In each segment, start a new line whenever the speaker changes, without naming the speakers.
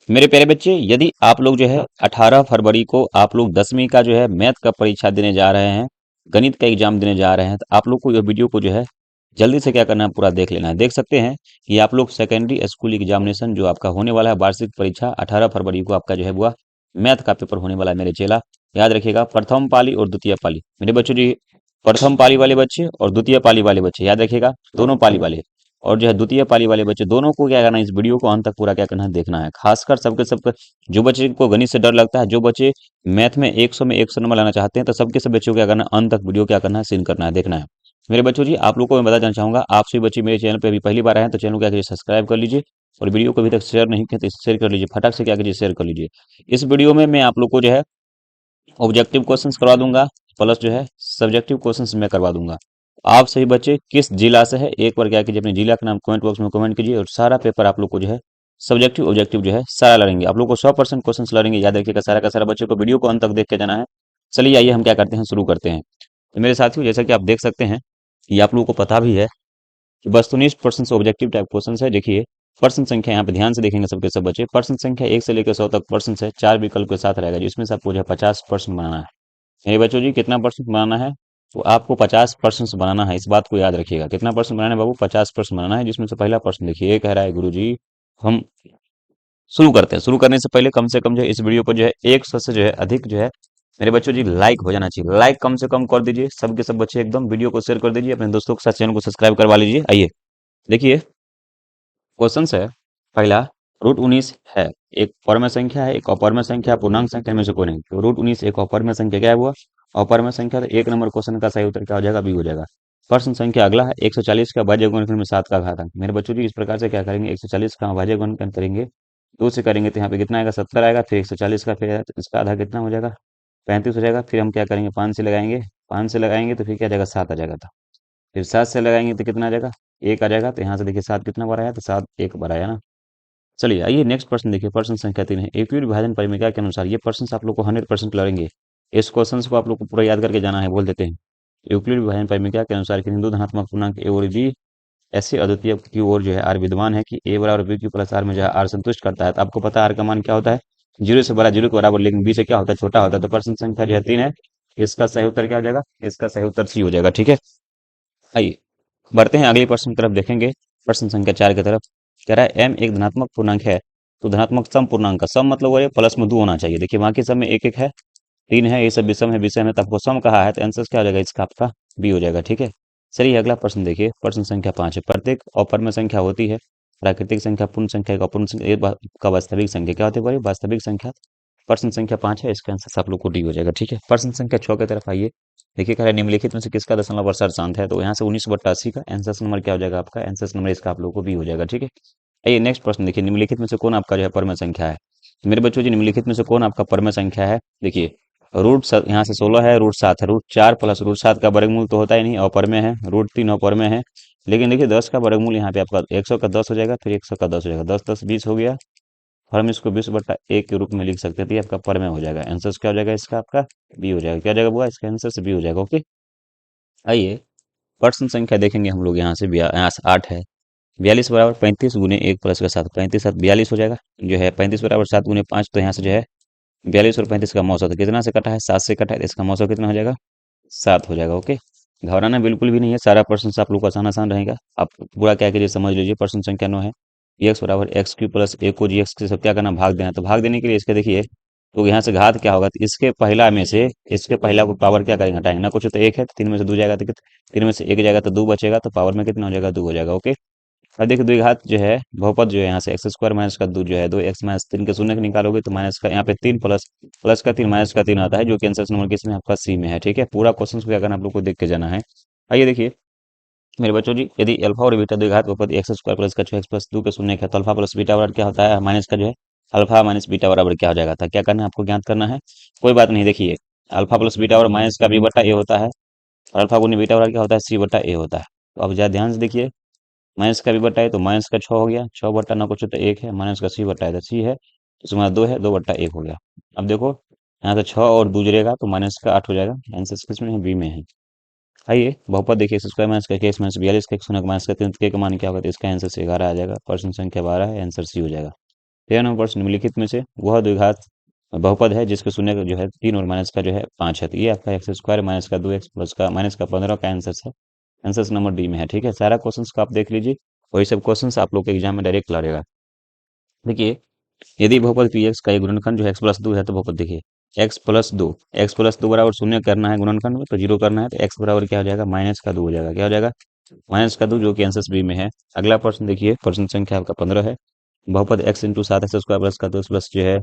मेरे प्यारे बच्चे, यदि आप लोग जो है 18 फरवरी को आप लोग 10वीं का जो है मैथ का परीक्षा देने जा रहे हैं, गणित का एग्जाम देने जा रहे हैं, तो आप लोग को यह वीडियो को जो है जल्दी से क्या करना है, पूरा देख लेना है। देख सकते हैं कि आप लोग सेकेंडरी स्कूल एग्जामिनेशन जो आपका होने वाला है, वार्षिक परीक्षा 18 फरवरी को आपका जो है वो मैथ का पेपर होने वाला है मेरे चेला। याद रखिएगा, प्रथम पाली और द्वितीय पाली मेरे बच्चों जी, प्रथम पाली वाले बच्चे और द्वितीय पाली वाले बच्चे याद रखिएगा, दोनों पाली वाले और जो है द्वितीय पाली वाले बच्चे दोनों को क्या करना है, इस वीडियो को अंत तक पूरा क्या करना है, देखना है। खासकर सबके सब जो बच्चे को गणित से डर लगता है, जो बच्चे मैथ में 100 नंबर लाना चाहते हैं, तो सबके सब बच्चों को क्या करना है, अंत तक वीडियो क्या करना है, सीन करना है, देखना है। मेरे बच्चों जी, आप लोग को मैं बता देना चाहूंगा, आप सभी बच्चे मेरे चैनल पे अभी पहली बार आए हैं तो चैनल को क्या कीजिए, सब्सक्राइब कर लीजिए और वीडियो को अभी तक शेयर नहीं किया तो शेयर कर लीजिए, फटाक से क्या कीजिए, शेयर कर लीजिए। इस वीडियो में मैं आप लोग को जो है ऑब्जेक्टिव क्वेश्चंस करवा दूंगा, प्लस जो है सब्जेक्टिव क्वेश्चंस मैं करवा दूंगा। आप सभी बच्चे किस जिला से है, एक बार क्या कीजिए, अपने जिला का नाम कमेंट बॉक्स में कमेंट कीजिए और सारा पेपर आप लोग को जो है सब्जेक्टिव ऑब्जेक्टिव जो है सारा लड़ेंगे। आप लोग को 100% क्वेश्चन लड़ेंगे, याद रखिएगा सारा का सारा। बच्चों को वीडियो को अंत तक देख के जाना है। चलिए आइए हम क्या करते हैं, शुरू करते हैं। तो मेरे साथियों, जैसा कि आप देख सकते हैं, ये आप लोगों को पता भी है कि वस्तुनिष्ठ प्रश्न से ऑब्जेक्टिव टाइप क्वेश्चन है। देखिए, प्रश्न संख्या यहाँ पे ध्यान से देखेंगे सबके सब बच्चे। प्रश्न संख्या 1 से लेकर 100 तक प्रश्न है, 4 विकल्प के साथ रहेगा, जिसमें से आपको जो है 50 प्रश्न बनाना है। मेरे बच्चों जी, कितना परसेंट बनाना है, तो आपको 50% बनाना है। इस बात को याद रखिएगा, कितना परसेंट बनाना है बाबू, 50% बनाना है। जिसमें से पहला प्रश्न देखिए, ये कह रहा है, गुरु जी हम शुरू करते हैं। शुरू करने से कम जो है इस वीडियो पर जो है 100 से जो है अधिक जो है मेरे बच्चों जी लाइक हो जाना चाहिए। लाइक कम से कम कर दीजिए, सबके सब बच्चे एकदम वीडियो को शेयर कर दीजिए, अपने दोस्तों के साथ चैनल को सब्सक्राइब करवा लीजिए। आइए देखिए, क्वेश्चन है पहला, रूट 19 है, एक परम संख्या है, एक अपरम संख्या, पूर्णांक संख्या में से कोई नहीं। तो रूट 19 एक अपरम संख्या, क्या हुआ, अपरम संख्या। तो 1 नंबर क्वेश्चन का सही उत्तर क्या हो जाएगा, बी हो जाएगा। प्रश्न संख्या अगला है, 140 का भाज्य गुणनखंड में 7 का घातांक। मेरे बच्चों जी, इस प्रकार से क्या करेंगे, 140 का भाज्य गुणनखंड करेंगे, 2 से करेंगे तो यहाँ पे कितना आएगा, 70 आएगा। फिर 140 का, फिर इसका आधा कितना हो जाएगा, 35 हो जाएगा। फिर हम क्या करेंगे, 5 से लगाएंगे, 5 से लगाएंगे तो फिर क्या आ जाएगा, 7 आ जाएगा था। फिर 7 से लगाएंगे तो कितना आ जाएगा, 1 आ जाएगा। तो यहाँ से देखिए 7 कितना बार आया, तो 7 1 बार आया ना। चलिए आइए नेक्स्ट प्रश्न देखिए, प्रश्न संख्या 3 है, यूक्लिड विभाजन परिमेय के अनुसार। ये प्रश्न आप लोग को 100% लड़ेंगे। इस क्वेश्चन को आप लोग को पूरा याद करके जाना है। बोल देते हैं, यूक्लिड विभाजन परिमेय के अनुसार कि दो धनात्मक पूर्णांक ए और बी ऐसे अद्वितीय की ओर जो है आर विद्यमान है कि ए बराबर बी क्यू प्लस आर में जो है आर संतुष्ट करता है। तो आपको पता है आर का मान क्या होता है, जीरो से बड़ा, जीरो के बराबर, लेकिन बी से क्या होता है, छोटा होता है। तो प्रश्न संख्या जो है 3 है, इसका सही उत्तर क्या हो जाएगा, इसका सही उत्तर सी हो जाएगा। ठीक है, आइए बढ़ते हैं अगले प्रश्न की तरफ, देखेंगे प्रश्न संख्या 4 की तरफ। कह रहा है एम एक धनात्मक पूर्णांक है, तो धनात्मक सम पूर्णांक का सम मतलब वो प्लस में 2 होना चाहिए। देखिए वहां के सम में एक एक है, 3 है, ये सब विषम है, विषय में तो आपको सम कहा है, तो आंसर क्या हो जाएगा, इसका आपका बी हो जाएगा। ठीक है, चलिए अगला प्रश्न देखिए, प्रश्न संख्या 5 है, प्रत्येक अपरम्य संख्या होती है, प्राकृतिक संख्या, पूर्ण संख्या, एक अपूर्ण संख्या, का वास्तविक संख्या क्या होती है, बड़ी वास्तविक संख्या। प्रश्न संख्या 5 है, इसका आंसर आप लोग को डी हो जाएगा। ठीक है, प्रश्न संख्या 6 की तरफ आइए। देखिए कह रहा है, निम्नलिखित में से किसका दशमलव वर्षांत है, तो यहाँ से 19/80 का आंसर नंबर क्या हो जाएगा, आपका आंसर नंबर इसका आप लोग को बी हो जाएगा। ठीक है, आइए नेक्स्ट प्रश्न देखिए, निम्नलिखित में से कौन आपका जो है परम संख्या है। तो मेरे बच्चों जी, निम्नलिखित में से कौन आपका परम संख्या है। देखिए यहाँ से 16 है, √7 है, √4 प्लस √7 का वर्गमूल तो होता ही नहीं, अपरमेय है, √3 अपरमेय है। लेकिन देखिए 10 का वर्गमूल यहाँ पे आपका 100 का 10 हो जाएगा, फिर 100 का 10 हो जाएगा, 10 10 20 हो गया। और हम इसको 20/1 के रूप में लिख सकते थे, तो ये आपका परमेय हो जाएगा। आंसर क्या हो जाएगा, इसका आपका बी हो जाएगा। क्या हो जाएगा बुआ, इसका आंसर से बी हो जाएगा। ओके, आइए प्रश्न संख्या देखेंगे हम लोग, यहाँ से 8 है, 42 बराबर 35 गुने 1 प्लस का 7, 35 7 42 हो जाएगा। जो है 35 बराबर 7 गुने 5, तो यहाँ से जो है 42 और 35 का मौसा तो कितना से कटा है, 7 से कटा है, तो इसका मौसा कितना हो जाएगा, 7 हो जाएगा। ओके, घबराना बिल्कुल भी नहीं है, सारा प्रश्न आप लोग को आसान आसान रहेगा। आप पूरा क्या कीजिए, समझ लीजिए। प्रश्न संख्या 9 है, एक्स बराबर एक्स क्यू प्लस ए को जी एक्स के सब क्या करना, भाग देना। तो भाग देने के लिए इसके देखिए, तो यहाँ से घात क्या होगा, तो इसके पहला में से इसके पहला को पावर क्या करेंगे, हटाएंगे ना, कुछ तो एक है, तो 3 में से 2 जाएगा तो 3 में से 1 जाएगा तो 2 बचेगा, तो पावर में कितना हो जाएगा, 2 हो जाएगा। ओके, अब देखिए द्विघात जो है, बहुपद जो है, यहाँ से एक्स स्क्वायर माइनस का 2 जो है 2x-3 के शून्य के निकालोगे तो माइनस का यहाँ पे 3 प्लस प्लस का 3 माइनस का 3 आता है, जो कि आंसर नंबर किसमें आपका सी में है। ठीक है, पूरा क्वेश्चन को क्या करना, आप लोग को देख के जाना है। आइए देखिए मेरे बच्चों जी, यदि अल्फा और बीटा द्विघात बहुपद एक्स स्क्वायर प्लस का 6x+2 के शून्य का, तो अल्फा प्लस बीटा बराबर क्या होता है, माइनस का जो है अल्फा माइनस बीटा बराबर क्या हो जाएगा था। क्या करना है आपको, ज्ञात करना है। कोई बात नहीं, देखिए अल्फा प्लस बीटा बराबर माइनस का बी बटा ए होता है, और अल्फा गुनी बीटा बराबर क्या होता है, सी बटा ए होता है। तो अब जरा ध्यान से देखिए, माइनस का बी बटा है तो माइनस का 6 हो गया, 6 बट्टा 9 कुछ तो 1 है, माइनस का सी बटा है तो सी है, तो इसमें 2 है, 2/1 हो गया। अब देखो यहाँ से 6 और 2 जुड़ेगा तो माइनस का 8 हो जाएगा। आंसर किस में है, बी में है। आइए बहुपद देखिए, एक्स स्क्वायर माइनस का एक्स माइनस 42 का 1 शून्य का माइनस का 3 के मान क्या होगा, तो इसका आंसर से 11 आ जाएगा। प्रश्न संख्या 12 है, आंसर सी हो जाएगा। 13 नंबर प्रश्न, निम्नलिखित में से वह द्विघात बहुपद है जिसके शून्य का जो है 3 और माइनस का जो है 5 है। तो ये आपका एक्स स्क्वायर माइनस का 2x प्लस का माइनस का 15 का आंसर है। आंसर नंबर डी में है। ठीक है, सारा क्वेश्चन को आप देख लीजिए, वही सब क्वेश्चन आप लोग के एग्जाम में डायरेक्ट लड़ेगा। देखिए, यदि बहुपद पी एक्स का एक गुणनखंड जो है एक्स प्लस 2 है, तो बहुपद देखिए एक्स प्लस दो बराबर शून्य करना है गुणनखंड में, तो जीरो करना है, तो एक्स बराबर क्या हो जाएगा, माइनस का 2 हो जाएगा। क्या हो जाएगा, माइनस का 2, जो कि आंसर बी में है। अगला प्रश्न देखिए, प्रश्न संख्या आपका 15 है। बहुपद एक्स इंटू 7x² प्लस का 2 प्लस जो है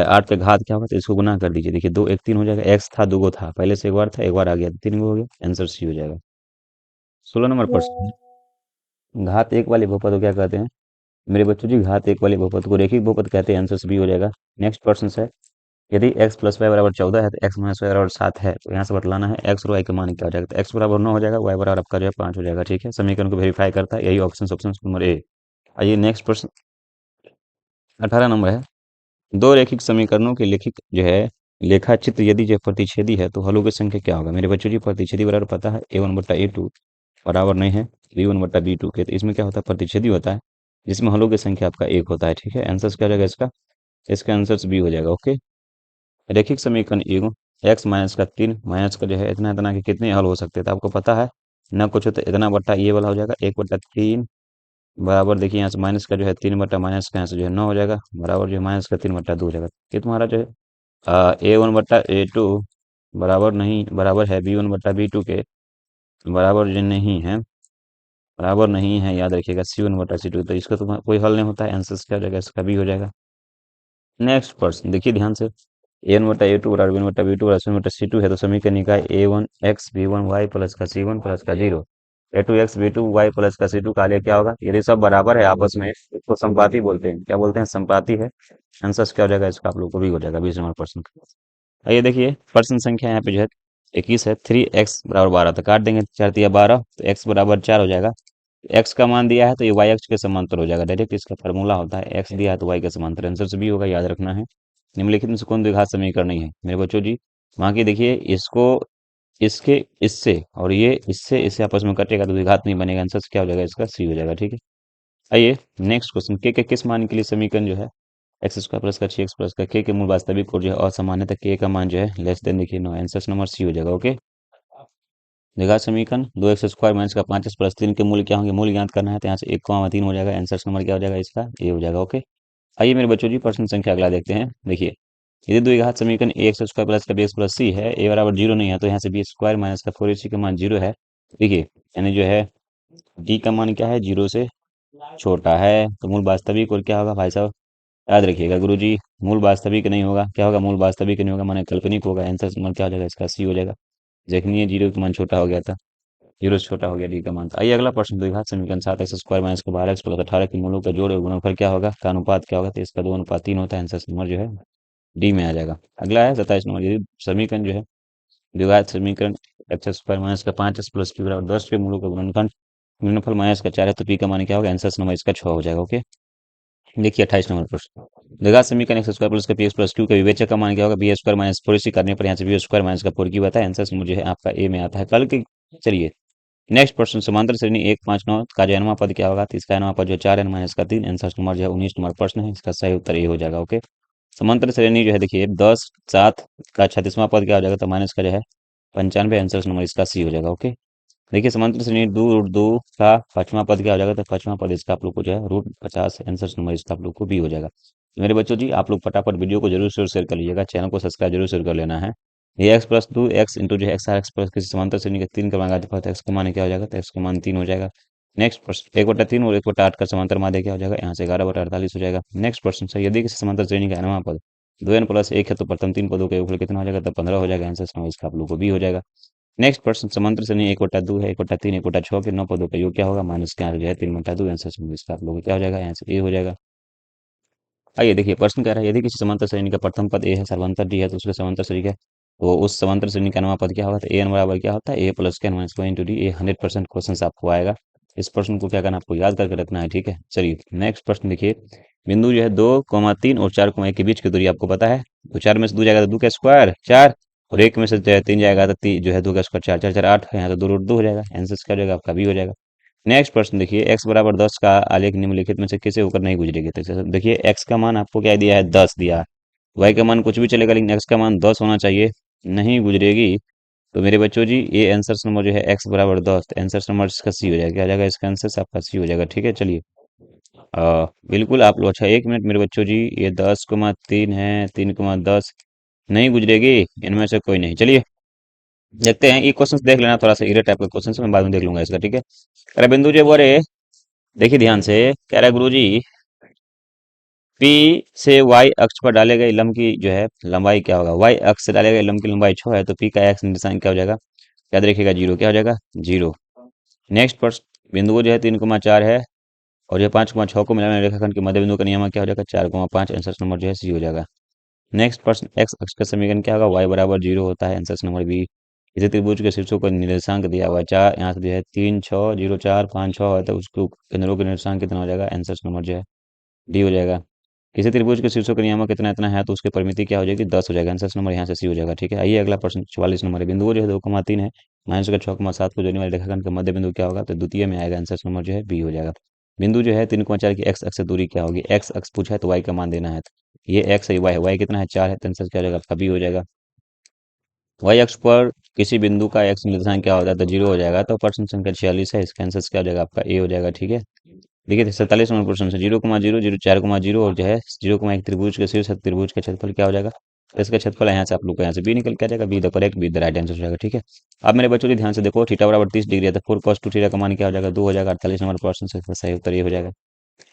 8 पे घात क्या होगा, तो इसको गुना कर दीजिए। देखिए 2 1 3 हो जाएगा, एक्स था 2 था, पहले से एक बार था, एक बार आ गया, 3 हो गया, आंसर सी हो जाएगा। 16 नंबर प्रश्न, घात एक वाले बहुपद को क्या कहते हैं मेरे बच्चों जी, घात एक वाले बहुपद को रेखिक बहुपद कहते हैं, आंसर बी हो जाएगा। नेक्स्ट प्रश्न है, यदि x प्लस वाई बराबर 14 है, तो x माइनस वाई बराबर 7 है, तो यहाँ से बतलाना है x और y का मान क्या हो जाएगा। तो x बराबर 9 हो जाएगा, y बराबर आपका जो है 5 हो जाएगा। ठीक है, समीकरण को वेरीफाई करता है, यही ऑप्शन नंबर ए। आइए नेक्स्ट प्रश्न 18 नंबर है, दो रैखिक समीकरणों के लेखिक जो है लेखा चित्र यदि जो प्रतिच्छेदी है, तो हलों की संख्या क्या होगा। मेरे बच्चों जी, प्रतिच्छेदी बराबर पता है a1/a2 बराबर नहीं है b1/b2 के। तो इसमें क्या होता है, प्रतिच्छेदी होता है जिसमें हलों की संख्या आपका एक होता है। ठीक है, आंसर क्या हो जाएगा इसका, इसका आंसर बी हो जाएगा। ओके, रैखिक समीकरण एगो एक्स माइनस का 3 माइनस का जो है इतना इतना के कितने हल हो सकते हैं, तो आपको पता है ना कुछ हो तो इतना बट्टा ये वाला हो जाएगा 1/3 बराबर। देखिए यहाँ से माइनस का जो है 3 बट्टा माइनस का यहाँ से जो है 9 हो जाएगा, बराबर जो है माइनस का 3/2 हो जाएगा। ये तुम्हारा जो है a1/a2 बराबर नहीं, बराबर है b1/b2 के, बराबर जो नहीं है, बराबर नहीं है, याद रखिएगा c1/c2। तो इसका तो कोई हल नहीं होता है, आंसर क्या हो जाएगा, इसका भी हो जाएगा। नेक्स्ट प्रश्न देखिए ध्यान से, a1/a2 बराबर b1/b2 बराबर c1/c2 है, तो समीकरण निकाय a1x b1y प्लस का c1 प्लस का 0 a2x b2y प्लस का c2 का लिए क्या होगा, यदि सब बराबर है आपस में, इसको संपाती बोलते हैं। क्या बोलते हैं, संपाती है। आंसर क्या हो जाएगा इसका, आप लोग को भी हो जाएगा 20 नंबर प्रश्न। आइए देखिए, प्रश्न संख्या यहाँ पे जो है 21 है, 3x बराबर 12, तो काट देंगे, 4×3 = 12, तो x बराबर 4 हो जाएगा। एक्स का मान दिया है तो ये वाई एक्स के समांतर हो जाएगा, डायरेक्ट इसका फार्मूला होता है, एक्स दिया है तो वाई के समांतर, आंसर से भी होगा, याद रखना है। निम्नलिखित में से कौन द्विघात समीकरण नहीं है मेरे बच्चों जी, वहाँ की देखिए, इसको इसके इससे और ये इससे इससे आपस में कटेगा तो द्विघात नहीं बनेगा, आंसर क्या हो जाएगा इसका, सी हो जाएगा। ठीक है, आइए नेक्स्ट क्वेश्चन, के किस मान के लिए समीकरण जो है x² प्लस का 6x प्लस का के मूल वास्तविक और जो है असामान्य, तक के का मान जो है लेस देन, देखिए नो, आंसर नंबर सी हो जाएगा। ओके, द्विघात समीकरण 2x² माइनस का 5x प्लस 3 के मूल्य क्या होंगे, मूल्य ज्ञात करना है, तो यहाँ से 1,3 हो जाएगा, आंसर नंबर क्या हो जाएगा इसका, ए हो जाएगा। ओके, आइए मेरे बच्चों जी, प्रश्न संख्या अगला देखते हैं। देखिए, यदि द्विघात समीकरण a x² प्लस का bx प्लस c है, a बराबर 0 नहीं है, तो यहाँ से b² माइनस का 4ac का मान 0 है। देखिए, यानी जो है d का मान क्या है, 0 से छोटा है, तो मूल वास्तविक और क्या होगा भाई साहब, याद रखिएगा गुरुजी, मूल वास्तविक नहीं होगा, क्या होगा, मूल वास्तविक नहीं होगा, माने काल्पनिक होगा। आंसर नंबर क्या हो जाएगा इसका, सी हो जाएगा। देखिए 0 का मान छोटा हो गया था, 0 से छोटा हो गया डी का मान। आइए अगला प्रश्न, द्विघात समीकरण 7x² माइनस का 12x प्लस 18 के मूलों का जोड़ और गुणनफल क्या होगा, का अनुपात क्या होगा, तो इसका 2:3 होता है, आंसर नंबर जो है डी में आ जाएगा। अगला है 27 नंबर, यदि समीकरण जो है द्विघात समीकरण x² माइनस का 5x प्लस p बराबर 10 के मूलों का गुणनखंड गुणनफल माइनस का 4 है, तो p का मान क्या होगा, आंसर नंबर इसका 6 हो जाएगा। ओके, देखिए 28 नंबर प्रश्न, द्विघात समीकरण x² प्लस का px प्लस q का विवेचक का मान क्या होगा, b² माइनस 4ac करने पर यहाँ से b² माइनस का 4 क्यूब आता है, आंसर नंबर जो है आपका ए में आता है कल के। चलिए नेक्स्ट प्रश्न, समांतर श्रेणी 1, 5, 9 का जो पद क्या होगा, तो इसका पद जो 4n माइनस का 3, आंसर नंबर जो है 19 नंबर प्रश्न है, इसका सही उत्तर ये हो जाएगा। ओके, समांतर श्रेणी जो है देखिए 10, 7 का 36वां पद क्या हो जाएगा, तो माइनस का जो है 95, आंसर नंबर इसका सी हो जाएगा। ओके, देखिए समांतर श्रेणी 2√2 का 5वां पद क्या हो जाएगा, तो 5वां पद इसका आप लोग को जो है √50, आंसर नंबर इसका आप लोग को भी हो जाएगा। तो मेरे बच्चों जी, आप लोग फटाफट वीडियो को जरूर से शेयर कर लीजिएगा, चैनल को सब्सक्राइब जरूर शेयर कर लेना है। ये x+2 x इंटू जो एक्स आर एक्स प्लस किसी समांतर श्रेणी का 3 का मान घातीय एक्स का मान क्या हो जाएगा, तो एक्स का मान 3 हो जाएगा। नेक्स्ट प्रश्न, 1/3 और 1/8 का समांतर माध्य क्या हो जाएगा, यहाँ से 11/48 हो जाएगा। नेक्स्ट प्रश्न से, यदि किसी समांतर श्रेणी का nवां पद 2n प्लस 1 है, तो प्रथम 3 पदों का योगफल कितना हो जाएगा, तो 15 हो जाएगा, आंसर इसका आप लोग को भी हो जाएगा। नेक्स्ट प्रश्न, समांतर श्रेणी 1/2 है, 1/3 1/6 के 9 पदों का योग क्या होगा, माइनस क्या हो जाएगा 3/2, आंसर इसका आप लोग को क्या हो जाएगा, यहाँ से ए हो जाएगा। आइए देखिए, प्रश्न कह रहा है, यदि किसी समांतर श्रेणी का प्रथम पद ए है, सर्वांतर डी है, तो उसके समांतर श्रेणी का, तो उस समांतर श्रेणी का नवा पद क्या होगा, तो ए एन बराबर क्या होता है, ए प्लस के माइनस वन इंटू डी। ये 100% क्वेश्चन आपको आएगा, इस प्रश्न को क्या करना, आपको याद करके रखना है। ठीक है, चलिए नेक्स्ट प्रश्न देखिए, बिंदु जो है 2,3 और 4,1 के बीच की दूरी आपको पता है, तो 4 में से 2 जाएगा तो 2 का स्क्वायर 4, और 1 में से जो है 3 जाएगा तो जो है 2 का स्क्वायर 4 4 4 8 है, यहाँ तो 2√2 हो जाएगा, आंसर क्या हो जाएगा आपका भी हो जाएगा। नेक्स्ट प्रश्न देखिए, x बराबर 10 का आलेख निम्नलिखित में से किसे होकर नहीं गुजरेगी। तो देखिए x का मान आपको क्या दिया है, 10 दिया है। y का मान कुछ भी चलेगा, लेकिन x का मान 10 होना चाहिए, नहीं गुजरेगी। तो मेरे बच्चों जी, ये आंसर नंबर जो है x बराबर 10, तो आंसर नंबर इसका सी हो जाएगा। क्या हो जाएगा इसका आंसर आपका सी हो जाएगा। ठीक है, चलिए बिल्कुल आप लोग। अच्छा, 1 मिनट मेरे बच्चों जी, ये 10,3 है, 3,10 नहीं गुजरेगी, इनमें से कोई नहीं। चलिए देखते हैं, ये क्वेश्चन देख लेना, थोड़ा सा इरे टाइप का क्वेश्चन मैं बाद में देख लूंगा इसका। ठीक है, अरे बिंदु जी बोरे, देखिए ध्यान से, कह रहा है गुरु जी, P से y अक्ष पर डाले गए लंब की जो है लंबाई क्या होगा। y अक्ष से डाले गए लंब की लंबाई 6 है, तो P का x निशान क्या हो जाएगा, याद रखिएगा 0। क्या हो जाएगा, 0। नेक्स्ट प्रश्न, बिंदु जो है 3,4 है और यह 5,6 को मिलाने रेखाखंड के मध्य बिंदु का नियम क्या हो जाएगा, 4,5। आंसर नंबर जो है सी हो जाएगा। नेक्स्ट प्रश्न, एक्स अक्ष का समीकरण क्या होगा, y बराबर 0 होता है। Answer number B. इसे त्रिभुज के शीर्षों को निर्देशांक दिया हुआ है 4, यहाँ से जो है 3, 6, 0, 4, 5, 6 है, तो उसको केंद्रों के निर्देशांक कितना हो जाएगा, आंसर नंबर जो है डी हो जाएगा। किसी त्रिभुज के शीर्षों का नियामक कितना इतना है, तो उसकी परिमिति क्या हो जाएगी, 10 हो जाएगा। आंसर नंबर यहाँ से सी हो जाएगा। ठीक है, आइए अगला प्रश्न 44 नंबर है। बिंदु जो है 2,3 है, माइनस का 6,7 को जोड़ने वाले रेखाखंड का मध्य बिंदु क्या होगा, तो द्वितीय में आएगा। आंसर नंबर जो है बी हो जाएगा। बिंदु जो है 3,4 की एक्स अक्ष से दूरी क्या होगी, एक्स अक्ष पूछा है तो वाई का मान देना है। तो ये एक्स है, वाई है, वाई कितना है 4 है, तो आंसर क्या हो जाएगा, आपका बी हो जाएगा। वाई अक्ष पर किसी बिंदु का एक्स निर्देशांक क्या होता है, तो 0 हो जाएगा। तो प्रश्न संख्या 46 है, इसका आंसर क्या हो जाएगा, आपका ए हो जाएगा। ठीक है, देखिए 47 नंबर प्रश्न से 0,0, 0,4,0 और जो है 0, एक त्रिभुज के शीर्ष त्रिभुज का क्षेत्रफल क्या हो जाएगा, तो इसका क्षेत्रफल यहाँ से आप लोग को यहाँ से बी निकल के आ जाएगा, be the correct, be the right answer हो जाएगा। ठीक है, अब मेरे बच्चों की ध्यान से देखो, थीटा बराबर 30 डिग्री है, तो 4 cos 2 थीटा का मान क्या हो जाएगा, 2 हो जाएगा। 48 नंबर प्रश्न से इसका सही उत्तर ये हो जाएगा।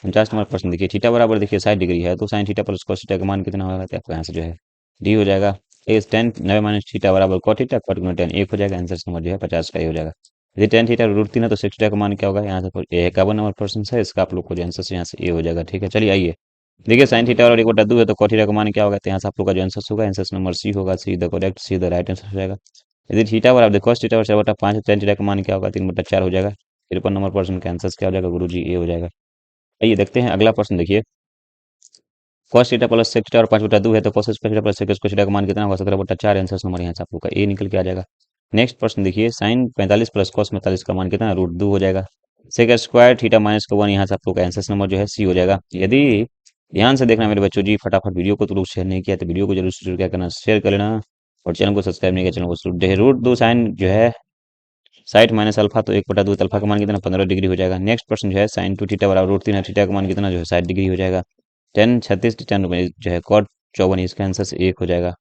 49 नंबर प्रश्न देखिए, थीटा बराबर देखिए 60 डिग्री है, तो sine theta plus cos theta का मान कितना होगा, तो आपको यहाँ से जो है डी हो जाएगा। इस टेन 90 माइनस थीटा बराबर cot थीटा, cot गुना टेन 1 हो जाएगा। आंसर नंबर जो है 50 का ही हो जाएगा। यदि टेन थीटा √3 है, तो 6 थीटा का मान क्या होगा, यहाँ से 51 नंबर प्रश्न है, इसका आप लोग को जो आंसर यहाँ से ए हो जाएगा। ठीक है, चलिए आइए देखिए, साइन थीटा और 1/2 है, तो cot थीटा का मान क्या होगा, तो यहाँ से आप लोग का जो आंसर होगा, आंसर नंबर सी होगा। See the correct, see the right answer हो जाएगा। यदि थीटा बराबर cos थीटा और 4/5 है, टेन थीटा का मान क्या होगा, 3/4 हो जाएगा। 53 नंबर प्रश्न का आंसर क्या हो जाएगा, गुरु जी ए हो जाएगा। आइए देखते हैं अगला प्रश्न देखिए, cos theta plus sec theta और 5/2 है, तो cos square theta plus sec square theta का मान कितना होगा, 17/4। आंसर नंबर यहाँ से आप लोग का ए निकल के आ जाएगा। नेक्स्ट प्रश्न देखिए, sin 45 प्लस cos 45 का मान कितना है, √2 हो जाएगा। सेक स्क्वायर थीटा माइनस का 1, यहाँ से आप लोग का आंसर नंबर जो है सी हो जाएगा। यदि ध्यान से देखना मेरे बच्चों जी, फटाफट वीडियो को तो लोग शेयर नहीं किया, तो वीडियो को जरूर क्या करना, शेयर कर लेना, और चैनल को सब्सक्राइब नहीं किया, चैनल को √2 साइन जो है 60 माइनस अल्फा, तो 1/2 अल्फा का मान कितना, 15 डिग्री हो जाएगा। नेक्स्ट प्रश्न जो है, sin 2 थीटा बराबर √3 है, थीटा का मान कितना जो है 60 डिग्री हो जाएगा। 10 36 10 जो है cot 54, इसका आंसर से 1 हो जाएगा।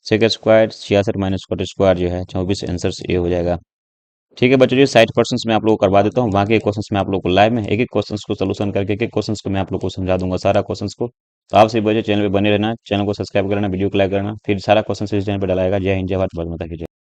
Sec square 66 minus cot square जो है 24, आंसर से ए हो जाएगा। ठीक है बच्चों जी, 60 क्वेश्चन मैं आप लोग को करवा देता हूँ, बाकी क्वेश्चन मैं आप लोग को लाइव में एक एक क्वेश्चन को सोल्यूशन करके एक एक क्वेश्चन को मैं आप लोग को समझा दूंगा, सारा क्वेश्चन को। तो आप सभी बच्चे चैनल पे बने रहना, चैनल को सब्सक्राइब करना, वीडियो को लाइक करना, फिर सारा क्वेश्चन इस चैनल पर डलाएगा। जय हिंद, जय भारत, भारत माता की जय।